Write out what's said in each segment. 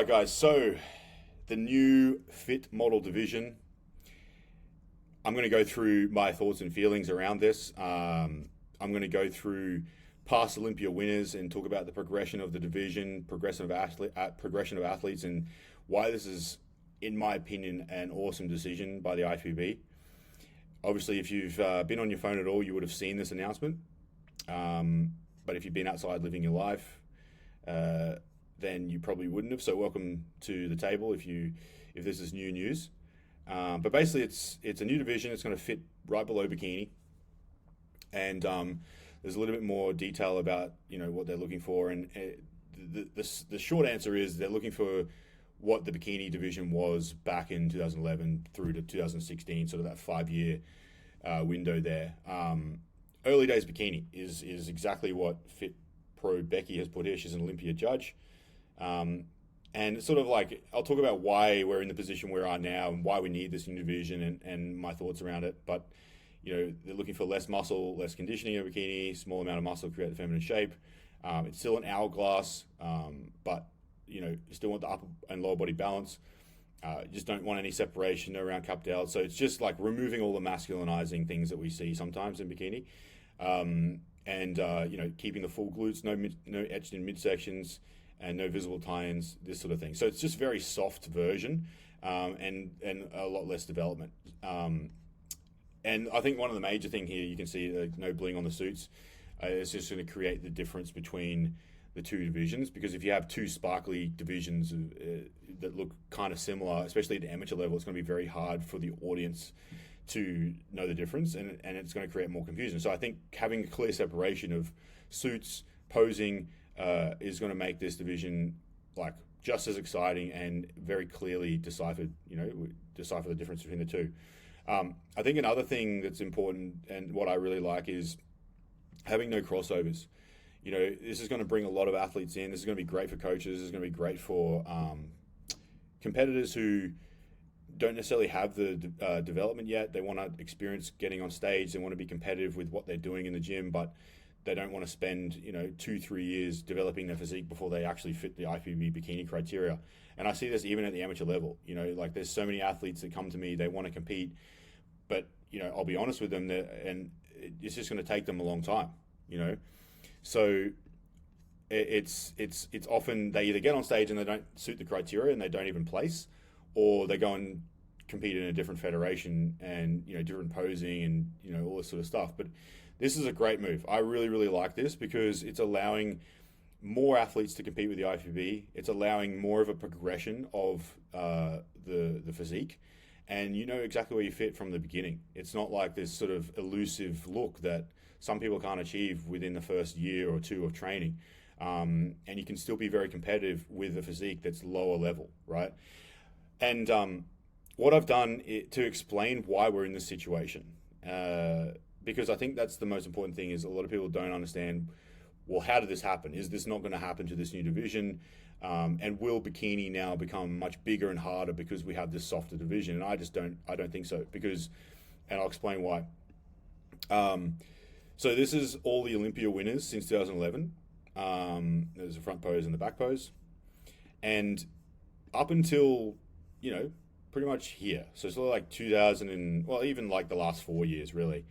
right, guys. So the new fit model division. I'm going to go through my thoughts and feelings around this. I'm going to go through past Olympia winners and talk about the progression of the division, progression of athletes, and why this is, in my opinion, an awesome decision by the IFBB. Obviously, if you've been on your phone at all, you would have seen this announcement. But if you've been outside living your life, then you probably wouldn't have. So welcome to the table if this is new news. But basically, it's a new division. It's going to fit right below bikini, and there's a little bit more detail about what they're looking for. And the short answer is they're looking for what the bikini division was back in 2011 through to 2016, sort of that 5-year window there. Early days bikini is exactly what Fit Pro Becky has put here. She's an Olympia judge. And it's sort of like, I'll talk about why we're in the position we are now and why we need this new division and my thoughts around it. But, they're looking for less muscle, less conditioning in a bikini, small amount of muscle to create the feminine shape. It's still an hourglass, but, you still want the upper and lower body balance. You just don't want any separation around cupped out. So it's just like removing all the masculinizing things that we see sometimes in bikini. Keeping the full glutes, no etched in midsections, and no visible tie-ins, this sort of thing. So it's just very soft version, and a lot less development. And I think one of the major thing here, you can see no bling on the suits. It's just going to create the difference between the two divisions, because if you have two sparkly divisions that look kind of similar, especially at the amateur level, it's going to be very hard for the audience to know the difference, and it's going to create more confusion. So I think having a clear separation of suits, posing, is going to make this division like just as exciting and very clearly decipher the difference between the two. I think another thing that's important and what I really like is having no crossovers. This is going to bring a lot of athletes in. This is going to be great for coaches. This is going to be great for competitors who don't necessarily have the development yet. They want to experience getting on stage. They want to be competitive with what they're doing in the gym, but they don't want to spend 2-3 years developing their physique before they actually fit the IFBB bikini criteria. And I see this even at the amateur level. Like there's so many athletes that come to me, they want to compete, but I'll be honest with them, and it's just going to take them a long time. So it's often they either get on stage and they don't suit the criteria and they don't even place, or they go and compete in a different federation and different posing and all this sort of stuff. But this is a great move. I really, really like this because it's allowing more athletes to compete with the IFBB. It's allowing more of a progression of the physique, and you know exactly where you fit from the beginning. It's not like this sort of elusive look that some people can't achieve within the first year or two of training. And you can still be very competitive with a physique that's lower level, right? And what I've done to explain why we're in this situation, because I think that's the most important thing, is a lot of people don't understand, well, how did this happen? Is this not going to happen to this new division? And will bikini now become much bigger and harder because we have this softer division? And I don't think so, and I'll explain why. So this is all the Olympia winners since 2011. There's a front pose and the back pose. And up until, pretty much here. So it's sort of like 2000 and, well, even like the last 4 years, really.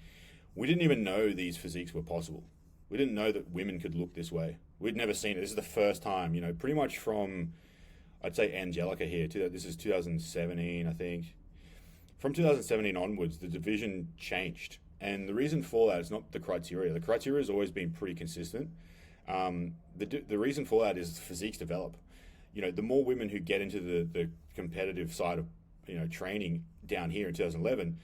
We didn't even know these physiques were possible. We didn't know that women could look this way. We'd never seen it. This is the first time, pretty much from, I'd say Angelica here. This is 2017, I think. From 2017 onwards, the division changed. And the reason for that is not the criteria. The criteria has always been pretty consistent. The reason for that is physiques develop. The more women who get into the competitive side of, training down here in 2011,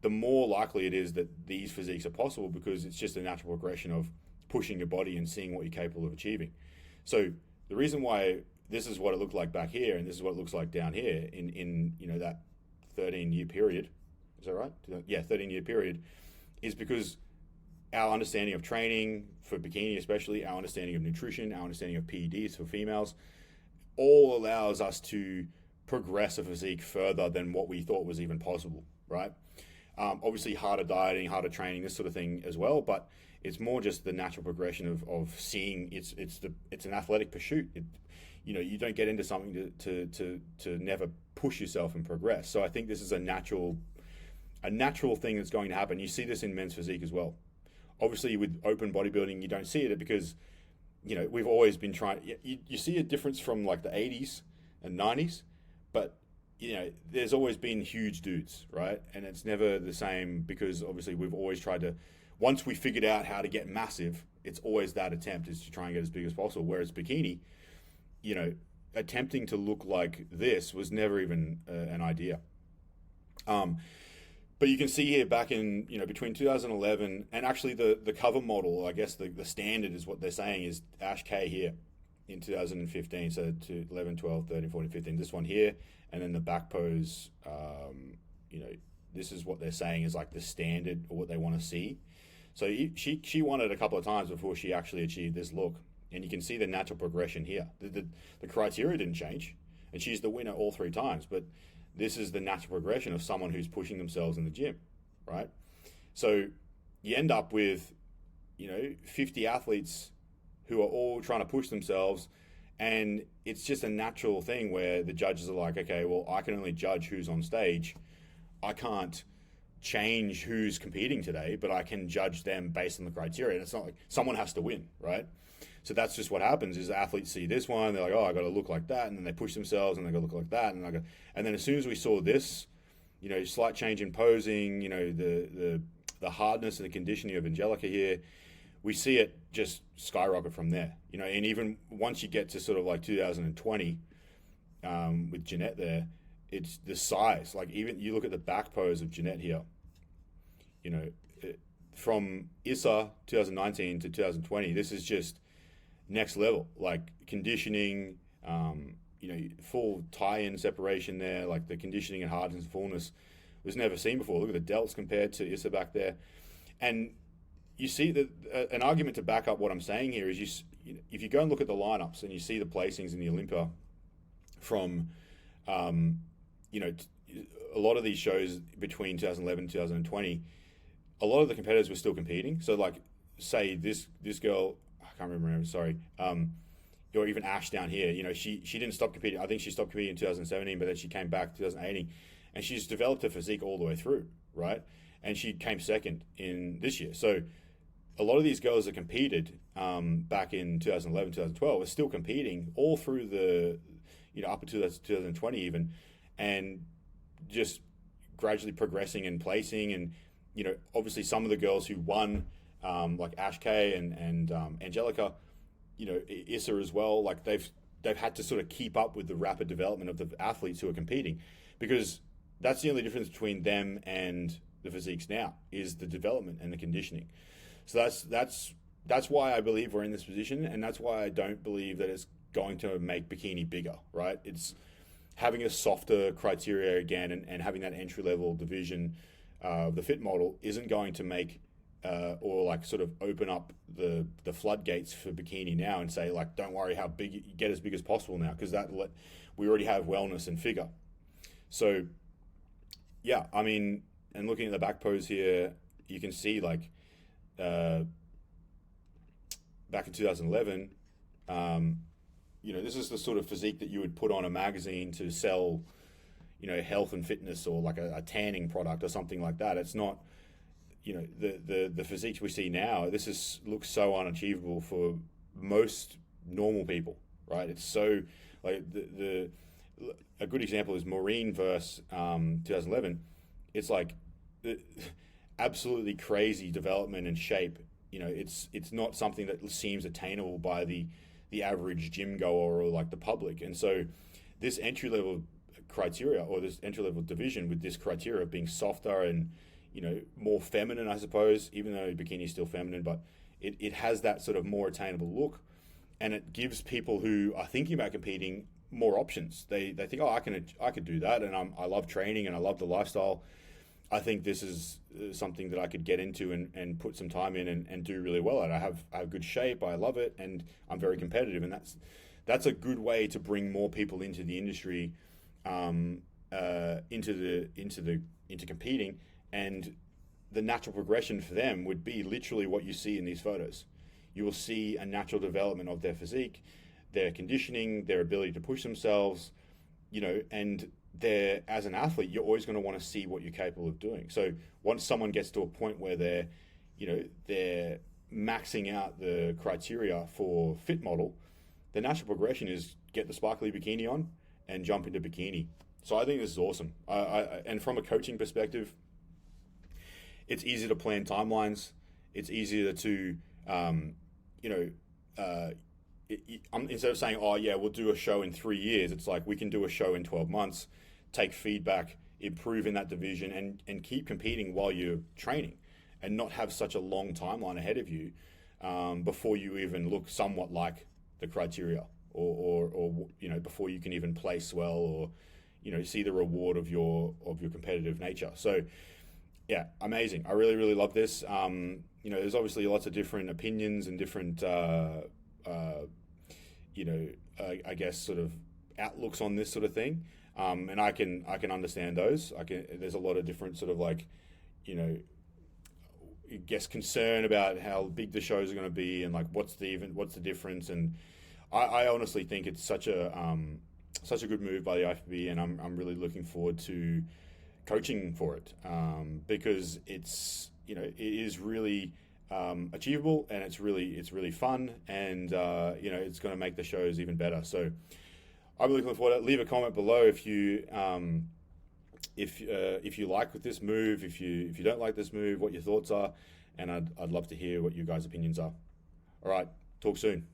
the more likely it is that these physiques are possible, because it's just a natural progression of pushing your body and seeing what you're capable of achieving. So the reason why this is what it looked like back here and this is what it looks like down here in that 13-year period, is that right? Yeah, 13-year period, is because our understanding of training for bikini, especially our understanding of nutrition, our understanding of PEDs for females, all allows us to progress a physique further than what we thought was even possible, right? Obviously harder dieting, harder training, this sort of thing as well, but it's more just the natural progression of seeing it's an athletic pursuit. you don't get into something to never push yourself and progress. So I think this is a natural thing that's going to happen. You see this in men's physique as well. Obviously, with open bodybuilding, you don't see it because we've always been trying. You see a difference from like the 80s and 90s, but there's always been huge dudes, right? And it's never the same because obviously we've always tried to. Once we figured out how to get massive, it's always that attempt is to try and get as big as possible. Whereas bikini, attempting to look like this was never even an idea. But you can see here back in, between 2011 and actually the cover model, I guess the standard is what they're saying is Ash K here in 2015. So to 11, 12, 13, 14, 15, this one here. And then the back pose, this is what they're saying is like the standard or what they want to see. So she won it a couple of times before she actually achieved this look. And you can see the natural progression here. The criteria didn't change. And she's the winner all 3 times. But this is the natural progression of someone who's pushing themselves in the gym, right? So you end up with, 50 athletes who are all trying to push themselves. And it's just a natural thing where the judges are like, okay, well, I can only judge who's on stage. I can't change who's competing today, but I can judge them based on the criteria. And it's not like someone has to win, right? So that's just what happens is the athletes see this one, they're like, oh, I got to look like that. And then they push themselves and they got to look like that. And then as soon as we saw this, slight change in posing, the hardness and the conditioning of Angelica here, we see it just skyrocket from there, and even once you get to sort of like 2020 with Jeanette there, it's the size. Like even you look at the back pose of Jeanette here, from Issa 2019 to 2020, this is just next level, like conditioning, full tie-in separation there, like the conditioning and hardness and fullness was never seen before. Look at the delts compared to Issa back there. And you see that an argument to back up what I'm saying here is if you go and look at the lineups and you see the placings in the Olympia from, a lot of these shows between 2011 and 2020, a lot of the competitors were still competing. So like, say this girl, I can't remember, sorry, or even Ash down here, she didn't stop competing. I think she stopped competing in 2017, but then she came back 2018, and she's developed her physique all the way through, right? And she came second in this year. So a lot of these girls that competed back in 2011, 2012 are still competing all through the, up until 2020 even, and just gradually progressing and placing. And, obviously some of the girls who won, like Ash K and Angelica, Issa as well, like they've had to sort of keep up with the rapid development of the athletes who are competing, because that's the only difference between them and the physiques now is the development and the conditioning. So that's why I believe we're in this position, and that's why I don't believe that it's going to make bikini bigger, right? It's having a softer criteria again and having that entry-level division of the fit model isn't going to make or like sort of open up the floodgates for bikini now and say like, don't worry how big, get as big as possible now, because we already have wellness and figure. So yeah, I mean, and looking at the back pose here, you can see like back in 2011, this is the sort of physique that you would put on a magazine to sell, health and fitness or like a tanning product or something like that. It's not, the physique we see now. This looks so unachievable for most normal people, right? It's so like a good example is Maureen versus 2011. It's like absolutely crazy development and shape. It's not something that seems attainable by the average gym goer or like the public. And so this entry level criteria or this entry level division with this criteria of being softer and more feminine, I suppose, even though bikini is still feminine, but it has that sort of more attainable look, and it gives people who are thinking about competing more options. They think, oh, I could do that, and I love training and I love the lifestyle. I think this is something that I could get into and put some time in and do really well at. I have good shape, I love it, and I'm very competitive, and that's a good way to bring more people into the industry, into competing. And the natural progression for them would be literally what you see in these photos. You will see a natural development of their physique. their conditioning, their ability to push themselves, and they're, as an athlete, you're always going to want to see what you're capable of doing. So once someone gets to a point where they're maxing out the criteria for fit model, the natural progression is get the sparkly bikini on and jump into bikini. So I think this is awesome. And from a coaching perspective, it's easier to plan timelines. It's easier to, instead of saying, oh yeah, we'll do a show in 3 years, it's like we can do a show in 12 months, take feedback, improve in that division, and keep competing while you're training, and not have such a long timeline ahead of you before you even look somewhat like the criteria, or before you can even place well, or see the reward of your competitive nature. So yeah, amazing. I really, really love this. There's obviously lots of different opinions and different I guess sort of outlooks on this sort of thing, and I can understand those. There's a lot of different sort of I guess concern about how big the shows are going to be, and like what's the difference. And I honestly think it's such a good move by the IFBB, and I'm really looking forward to coaching for it, because it's it is really achievable, and it's really fun, and it's going to make the shows even better. So I'm really looking forward to it. Leave a comment below if you like this move, if you don't like this move, what your thoughts are, and I'd love to hear what you guys' opinions are. All right, talk soon.